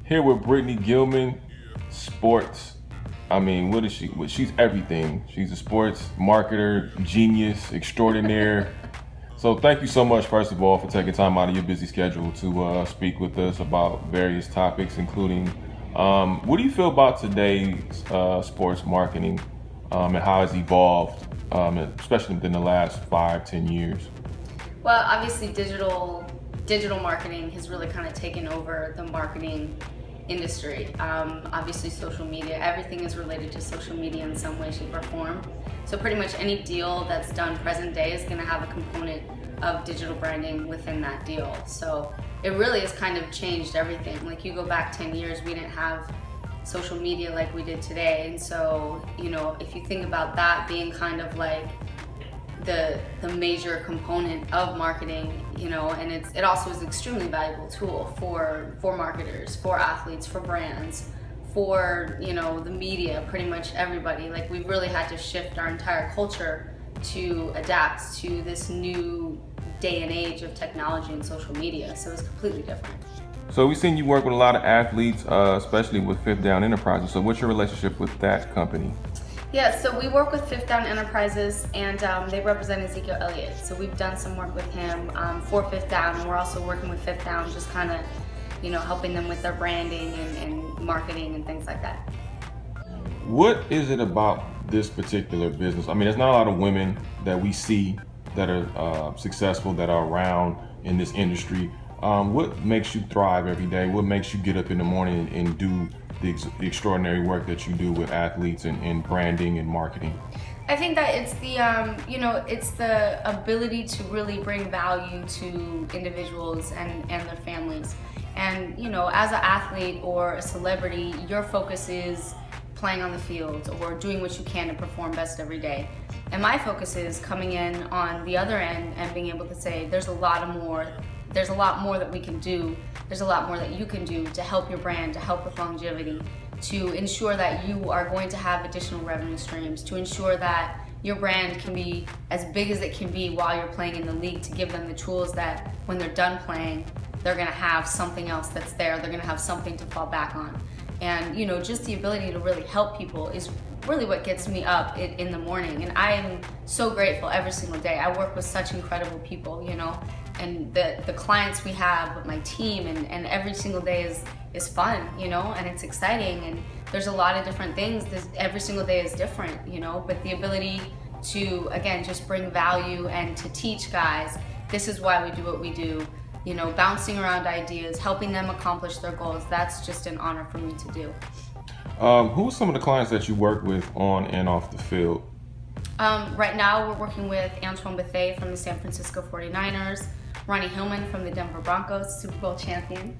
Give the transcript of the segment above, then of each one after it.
Here with Brittany Gilman, sports. I mean, what is she? She's everything. She's a sports marketer, genius, extraordinaire. So thank you so much, first of all, for taking time out of your busy schedule to speak with us about various topics, including what do you feel about today's sports marketing and how it's evolved, especially within the last 5, 10 years? Well, obviously, digital marketing has really kind of taken over the marketing industry. Obviously, social media, everything is related to social media in some way, shape, or form. So pretty much any deal that's done present day is going to have a component of digital branding within that deal. So it really has kind of changed everything. Like you go back 10 years, we didn't have social media like we did today. And so, if you think about that being kind of like the major component of marketing, and it also is an extremely valuable tool for marketers, for athletes, for brands, for the media, pretty much everybody. Like we've really had to shift our entire culture to adapt to this new day and age of technology and social media. So it's completely different. So we've seen you work with a lot of athletes, especially with Fifth Down Enterprises. So what's your relationship with that company? Yeah, so we work with Fifth Down Enterprises, and they represent Ezekiel Elliott. So we've done some work with him for Fifth Down, and we're also working with Fifth Down, just kind of, helping them with their branding and marketing and things like that. What is it about this particular business? I mean, there's not a lot of women that we see that are successful, that are around in this industry. What makes you thrive every day? What makes you get up in the morning and do the extraordinary work that you do with athletes and branding and marketing? I think that it's the it's the ability to really bring value to individuals and their families. And as an athlete or a celebrity, your focus is playing on the field or doing what you can to perform best every day. And my focus is coming in on the other end and being able to say there's a lot more that we can do. There's a lot more that you can do to help your brand, to help with longevity, to ensure that you are going to have additional revenue streams, to ensure that your brand can be as big as it can be while you're playing in the league, to give them the tools that when they're done playing, they're gonna have something else that's there. They're gonna have something to fall back on. And just the ability to really help people is really what gets me up in the morning. And I am so grateful every single day. I work with such incredible people, and the clients we have with my team, and every single day is fun, and it's exciting, and there's a lot of different things. Every single day is different, but the ability to, again, just bring value and to teach guys, this is why we do what we do, bouncing around ideas, helping them accomplish their goals, that's just an honor for me to do. Who are some of the clients that you work with on and off the field? Right now we're working with Antoine Bethea from the San Francisco 49ers, Ronnie Hillman from the Denver Broncos, Super Bowl champion,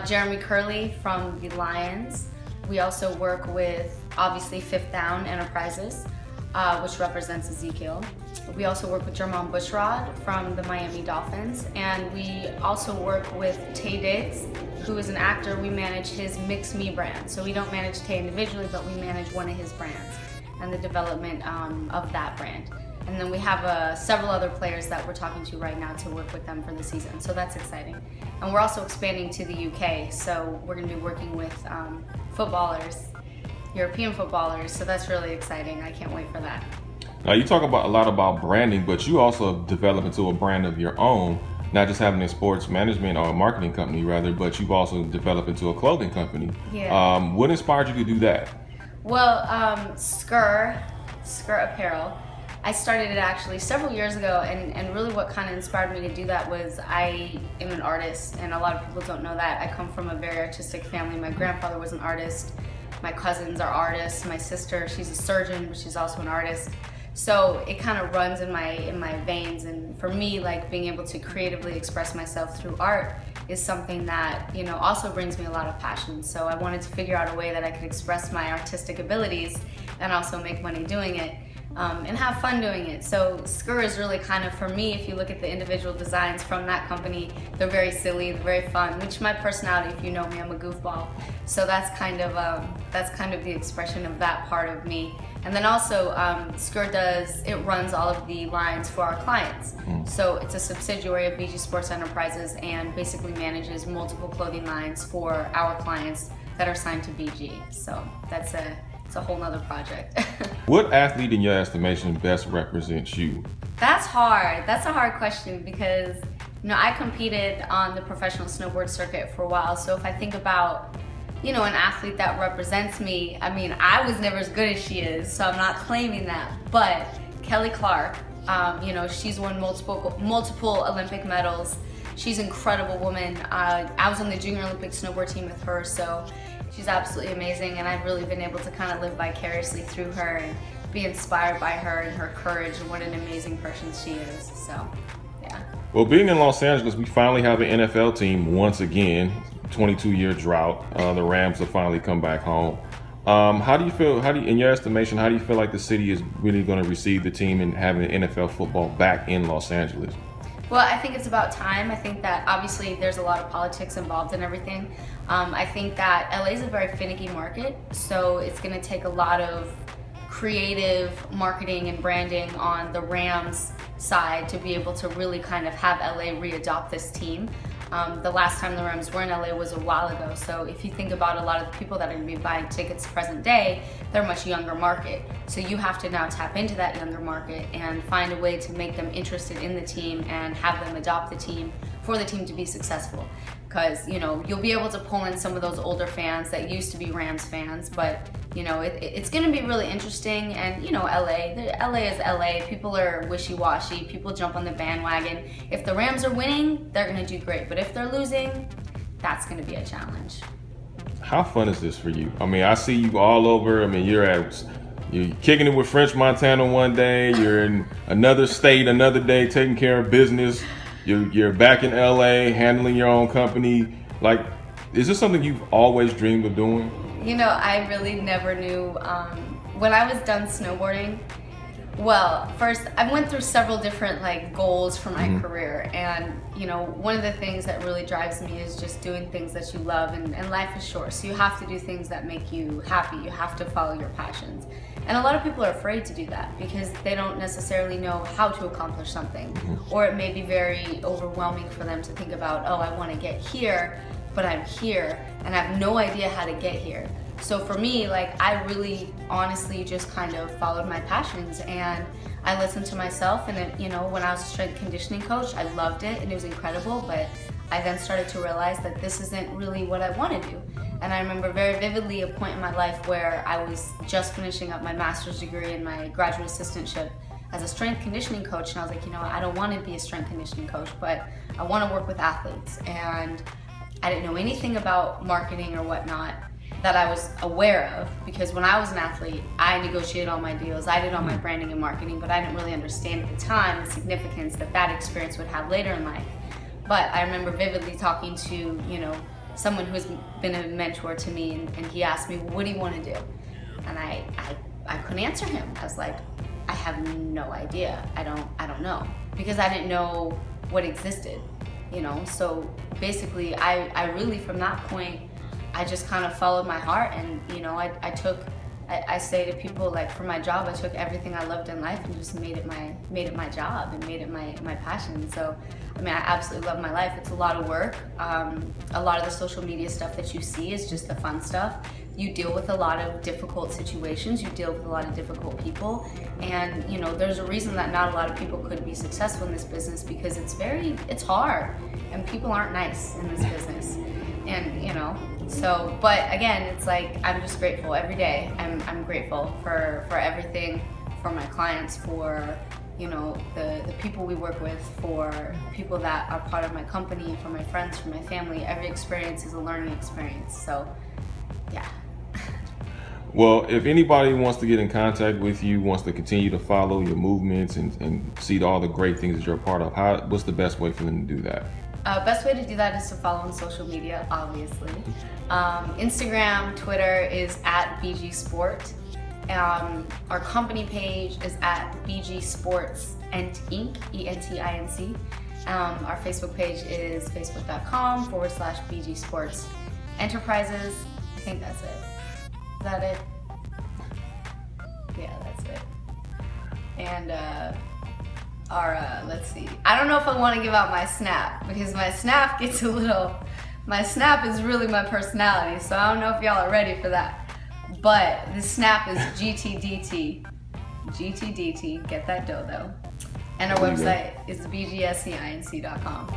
Jeremy Curley from the Lions. We also work with, obviously, Fifth Down Enterprises, which represents Ezekiel. We also work with Jermon Bushrod from the Miami Dolphins, and we also work with Tay Diggs, who is an actor. We manage his Mix Me brand. So we don't manage Tay individually, but we manage one of his brands and the development of that brand. And then we have several other players that we're talking to right now to work with them for the season. So that's exciting. And we're also expanding to the UK. So we're going to be working with footballers, European footballers. So that's really exciting. I can't wait for that. Now you talk a lot about branding, but you also develop into a brand of your own, not just having a sports management or a marketing company rather, but you've also developed into a clothing company. Yeah. What inspired you to do that? Well, Skr Apparel, I started it actually several years ago, and really what kind of inspired me to do that was I am an artist, and a lot of people don't know that. I come from a very artistic family. My grandfather was an artist. My cousins are artists. My sister, she's a surgeon, but she's also an artist. So it kind of runs in my veins, and for me, like being able to creatively express myself through art is something that also brings me a lot of passion. So I wanted to figure out a way that I could express my artistic abilities and also make money doing it. and have fun doing it. So Skur is really kind of, for me, if you look at the individual designs from that company, they're very silly, they're very fun, which my personality, if you know me, I'm a goofball. So that's kind of the expression of that part of me. And then also, Skur runs all of the lines for our clients. So it's a subsidiary of BG Sports Enterprises and basically manages multiple clothing lines for our clients that are signed to BG. So it's a whole nother project. What athlete in your estimation best represents you? That's hard. That's a hard question because, I competed on the professional snowboard circuit for a while. So if I think about, an athlete that represents me, I was never as good as she is, so I'm not claiming that. But Kelly Clark, she's won multiple Olympic medals. She's an incredible woman. I was on the Junior Olympic snowboard team with her, so she's absolutely amazing, and I've really been able to kind of live vicariously through her and be inspired by her and her courage and what an amazing person she is. So, yeah. Well, being in Los Angeles, we finally have an NFL team once again. 22-year drought. The Rams have finally come back home. How do you feel? In your estimation, how do you feel like the city is really going to receive the team and having NFL football back in Los Angeles? Well, I think it's about time. I think that obviously there's a lot of politics involved in everything. I think that LA is a very finicky market, so it's going to take a lot of creative marketing and branding on the Rams side to be able to really kind of have LA re-adopt this team. The last time the Rams were in LA was a while ago, so if you think about a lot of the people that are going to be buying tickets present day, they're a much younger market. So you have to now tap into that younger market and find a way to make them interested in the team and have them adopt the team for the team to be successful. Because, you'll be able to pull in some of those older fans that used to be Rams fans, but, it's going to be really interesting. And, LA is LA. People are wishy-washy. People jump on the bandwagon. If the Rams are winning, they're going to do great. But if they're losing, that's going to be a challenge. How fun is this for you? I see you all over. You're kicking it with French Montana one day. You're in another state another day, taking care of business. You're back in LA, handling your own company. Like, is this something you've always dreamed of doing? I really never knew. When I was done snowboarding, well, first, I went through several different goals for my career. And, one of the things that really drives me is just doing things that you love. And life is short, so you have to do things that make you happy. You have to follow your passions. And a lot of people are afraid to do that because they don't necessarily know how to accomplish something. Or it may be very overwhelming for them to think about, oh, I want to get here, but I'm here and I have no idea how to get here. So for me, I really honestly just kind of followed my passions and I listened to myself. And when I was a strength conditioning coach, I loved it and it was incredible, but I then started to realize that this isn't really what I want to do. And I remember very vividly a point in my life where I was just finishing up my master's degree and my graduate assistantship as a strength conditioning coach. And I was like, I don't want to be a strength conditioning coach, but I want to work with athletes. And I didn't know anything about marketing or whatnot that I was aware of, because when I was an athlete, I negotiated all my deals, I did all my branding and marketing, but I didn't really understand at the time the significance that experience would have later in life. But I remember vividly talking to, someone who's been a mentor to me, and he asked me, well, what do you want to do? And I couldn't answer him. I was like, I have no idea. I don't know, because I didn't know what existed, So basically, I really, from that point, I just kind of followed my heart, and I say to people, for my job, I took everything I loved in life and just made it my job and made it my passion. So I absolutely love my life. It's a lot of work. A lot of the social media stuff that you see is just the fun stuff. You deal with a lot of difficult situations. You deal with a lot of difficult people, and there's a reason that not a lot of people could be successful in this business, because it's hard, and people aren't nice in this business, and So, but again, it's I'm just grateful every day. I'm grateful for everything, for my clients, for the people we work with, for people that are part of my company, for my friends, for my family. Every experience is a learning experience. So, yeah. Well, if anybody wants to get in contact with you, wants to continue to follow your movements and see all the great things that you're a part of, what's the best way for them to do that? Best way to do that is to follow on social media, obviously. Instagram, Twitter is @BG Sport, Our company page is at BG Sports Inc. ENTINC. Our Facebook page is facebook.com/BG Sports Enterprises. I think that's it. Is that it? Yeah, that's it. And let's see. I don't know if I want to give out my Snap because my Snap gets a little. My Snap is really my personality, so I don't know if y'all are ready for that. But the Snap is GTDT. GTDT. Get that dough though. And our website is bgscinc.com.